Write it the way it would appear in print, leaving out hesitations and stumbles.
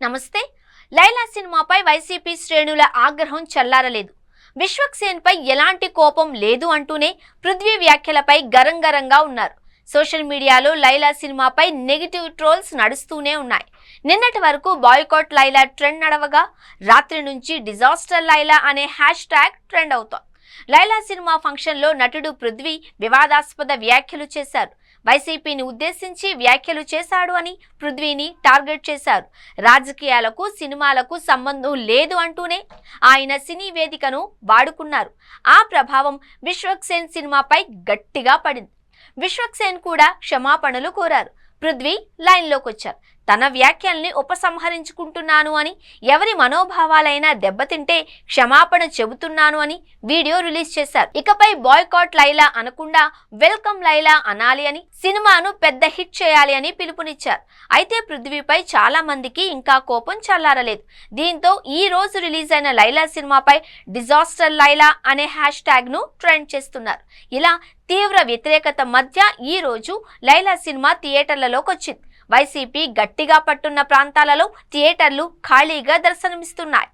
నమస్తే. లైలా సినిమాపై వైసీపీ శ్రేణుల ఆగ్రహం చల్లారలేదు. విశ్వక్సేన్ పై ఎలాంటి కోపం లేదు అంటూనే పృథ్వీ వ్యాఖ్యలపై గరంగరంగా ఉన్నారు. సోషల్ మీడియాలో లైలా సినిమాపై నెగిటివ్ ట్రోల్స్ నడుస్తూనే ఉన్నాయి. నిన్నటి వరకు బాయ్కాట్ లైలా ట్రెండ్ నడవగా రాత్రి నుంచి డిజాస్టర్ లైలా అనే హ్యాష్ ట్యాగ్ ట్రెండ్ అవుతోంది. లైలా సినిమా ఫంక్షన్లో నటుడు పృథ్వీ వివాదాస్పద వ్యాఖ్యలు చేశారు. వైసీపీని ఉద్దేశించి వ్యాఖ్యలు చేశాడు అని పృథ్వీని టార్గెట్ చేశారు. రాజకీయాలకు సినిమాలకు సంబంధం లేదు అంటూనే ఆయన సినీ వేదికను వాడుకున్నారు. ఆ ప్రభావం విశ్వక్సేన్ సినిమాపై గట్టిగా పడింది. విశ్వక్సేన్ కూడా క్షమాపణలు కోరారు. పృథ్వీ లైన్లోకి వచ్చారు. తన వ్యాఖ్యల్ని ఉపసంహరించుకుంటున్నాను అని, ఎవరి మనోభావాలైనా దెబ్బతింటే క్షమాపణ చెబుతున్నాను అని వీడియో రిలీజ్ చేశారు. ఇకపై బాయ్కాట్ లైలా అనకుండా వెల్కమ్ లైలా అనాలి అని, సినిమాను పెద్ద హిట్ చేయాలి అని పిలుపునిచ్చారు. అయితే పృథ్వీపై చాలా మందికి ఇంకా కోపం చల్లారలేదు. దీంతో ఈ రోజు రిలీజ్ అయిన లైలా సినిమాపై డిజాస్టర్ లైలా అనే హ్యాష్ ట్యాగ్ ను ట్రెండ్ చేస్తున్నారు. ఇలా తీవ్ర వ్యతిరేకత మధ్య ఈ రోజు లైలా సినిమా థియేటర్లలోకి వచ్చింది. వైసీపీ గట్టిగా పట్టున్న ప్రాంతాలలో థియేటర్లు ఖాళీగా దర్శనమిస్తున్నాయి.